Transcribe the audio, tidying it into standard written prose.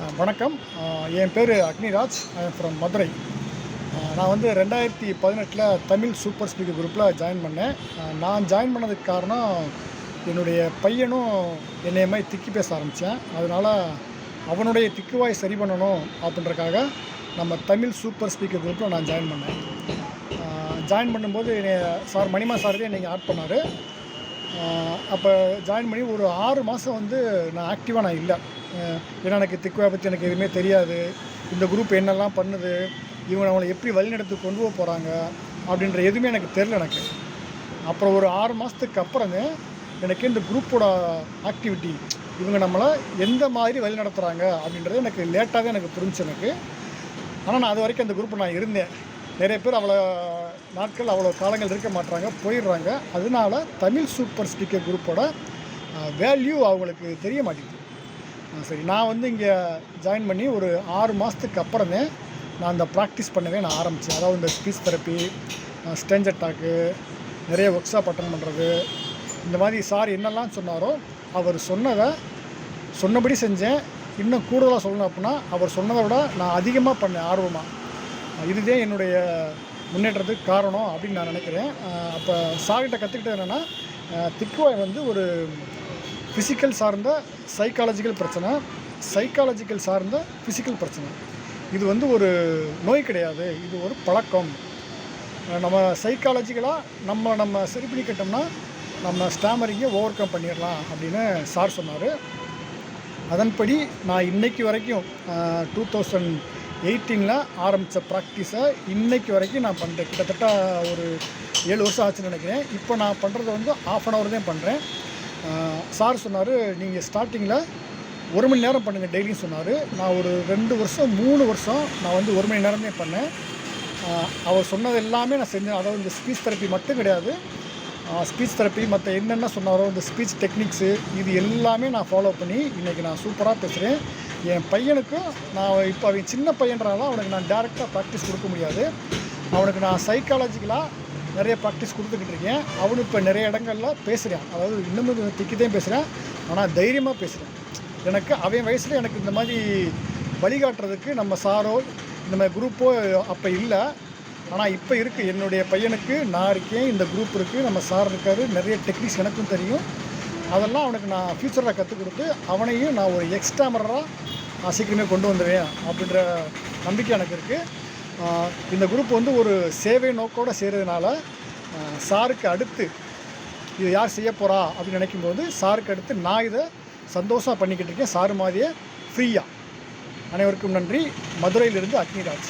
வணக்கம். என் பேர் Agniraj. I am from Madurai. நான் வந்து 2018 தமிழ் சூப்பர் ஸ்பீக்கர் குரூப்பில் ஜாயின் பண்ணேன். நான் ஜாயின் பண்ணதுக்கு காரணம் என்னுடைய பையனும் என்னைய மாதிரி திக்கி பேச ஆரம்பித்தேன். அதனால் அவனுடைய திக்குவாய் சரி பண்ணணும் அப்படின்றக்காக நம்ம தமிழ் சூப்பர் ஸ்பீக்கர் குரூப்பில் நான் ஜாயின் பண்ணேன். ஜாயின் பண்ணும்போது சார் மணிமா சார் தான் என்னை ஆட் பண்ணார். அப்போ ஜாயின் பண்ணி ஒரு 6 மாதம் வந்து நான் ஆக்டிவாக இல்லை. ஏன்னா எனக்கு திக்குவாயை பற்றி எனக்கு எதுவுமே தெரியாது. இந்த குரூப் என்னெல்லாம் பண்ணுது, இவங்க அவங்களை எப்படி வழிநடத்தி கொண்டு போக போகிறாங்க அப்படின்ற எதுவுமே எனக்கு தெரில எனக்கு. அப்புறம் ஒரு 6 மாதத்துக்கு அப்புறங்க எனக்கு இந்த குரூப்போட ஆக்டிவிட்டி, இவங்க நம்மளை எந்த மாதிரி வழி நடத்துகிறாங்க அப்படின்றது எனக்கு லேட்டாகவே எனக்கு புரிஞ்சு எனக்கு. ஆனால் நான் அது வரைக்கும் அந்த குரூப்பை நான் இருந்தேன். நிறைய பேர் அவ்வளோ நாட்கள் அவ்வளோ காலங்கள் இருக்க மாட்டாங்க, போயிடுறாங்க. அதனால தமிழ் சூப்பர் ஸ்பீக்கர் குரூப்போட வேல்யூ அவங்களுக்கு தெரிய மாட்டேங்குது. சரி, நான் வந்து இங்கே ஜாயின் பண்ணி ஒரு 6 மாதத்துக்கு அப்புறமே நான் அந்த ப்ராக்டிஸ் பண்ணவே நான் ஆரம்பித்தேன். அதாவது இந்த ஸ்பீச் தெரப்பி, ஸ்ட்ரேஞ்சர் டாக்கு, நிறைய ஒர்க் ஷாப் அட்டன் பண்ணுறது, இந்த மாதிரி சார் என்னெல்லாம் சொன்னாரோ அவர் சொன்னபடி செஞ்சேன். இன்னும் கூடுதலாக சொல்லணும் அப்படின்னா அவர் சொன்னதை விட நான் அதிகமாக பண்ணேன் ஆர்வமாக. இதுதான் என்னுடைய முன்னேற்றத்துக்கு காரணம் அப்படின்னு நான் நினைக்கிறேன். அப்போ சார்கிட்ட கற்றுக்கிட்டது என்னென்னா, திக்குவாய் வந்து ஒரு ஃபிசிக்கல் சார்ந்த சைக்காலஜிக்கல் பிரச்சனை, சைக்காலஜிக்கல் சார்ந்த ஃபிசிக்கல் பிரச்சனை. இது வந்து ஒரு நோய் கிடையாது, இது ஒரு பழக்கம். நம்ம சைக்காலஜிக்கலாக நம்ம சரி பண்ணிக்கிட்டோம்னா நம்ம ஸ்டாமரிங்கை ஓவர் கம் பண்ணிடலாம் அப்படின்னு சார் சொன்னார். அதன்படி நான் இன்றைக்கி வரைக்கும் 2018 ஆரம்பித்த ப்ராக்டிஸை இன்றைக்கி வரைக்கும் நான் பண்ணுறேன். கிட்டத்தட்ட ஒரு 7 வருஷம் ஆச்சுன்னு நினைக்கிறேன். இப்போ நான் பண்ணுறது வந்து 1/2 hour தான் பண்ணுறேன். சார் சொன்னார், நீங்கள் ஸ்டார்டிங்கில் 1 மணி நேரம் பண்ணுங்கள் டெய்லியும் சொன்னார். நான் ஒரு 2 வருஷம் 3 வருஷம் நான் வந்து 1 மணி நேரமே பண்ணேன். அவர் சொன்னது எல்லாமே நான் செஞ்சேன். அதாவது இந்த ஸ்பீச் தெரப்பி மட்டும் கிடையாது, ஸ்பீச் தெரப்பி மற்ற என்னென்ன சொன்னாரோ இந்த ஸ்பீச் டெக்னிக்ஸு இது எல்லாமே நான் ஃபாலோ பண்ணி இன்றைக்கி நான் சூப்பராக பேசுகிறேன். என் பையனுக்கும் நான் இப்போ அவன் சின்ன பையன்றனால அவனுக்கு நான் டேரெக்டாக ப்ராக்டிஸ் கொடுக்க முடியாது. அவனுக்கு நான் சைக்காலஜிக்கலாக நிறைய ப்ராக்டிஸ் கொடுத்துக்கிட்டு இருக்கேன். அவனுக்கு இப்போ நிறைய இடங்களில் பேசுகிறேன். அதாவது இன்னமும் திக்கிதான் பேசுகிறேன், ஆனால் தைரியமாக பேசுகிறேன். எனக்கு அவன் வயசில் எனக்கு இந்த மாதிரி வழிகாட்டுறதுக்கு நம்ம சாரோ இந்த மாதிரி குரூப்போ அப்போ இல்லை. ஆனால் இப்போ இருக்குது. என்னுடைய பையனுக்கு நான் இருக்கேன், இந்த குரூப் இருக்குது, நம்ம சார் இருக்கார், நிறைய டெக்னிக்ஸ் எனக்கும் தெரியும். அதெல்லாம் அவனுக்கு நான் ஃப்யூச்சரில் கற்றுக் கொடுத்து அவனையும் நான் ஒரு எக்ஸ்ட்ராமராக நான் சீக்கிரமே கொண்டு வந்துடுவேன் அப்படின்ற நம்பிக்கை எனக்கு இருக்குது. இந்த குரூப் வந்து ஒரு சேவை நோக்கோடு செய்கிறதுனால சாருக்கு அடுத்து இது யார் செய்ய போகிறா அப்படின்னு நினைக்கும்போது சாருக்கு அடுத்து நான் இதை சந்தோஷமாக பண்ணிக்கிட்டு இருக்கேன், சாரு மாதிரியே ஃப்ரீயாக. அனைவருக்கும் நன்றி. மதுரையிலிருந்து அக்னிராஜ்.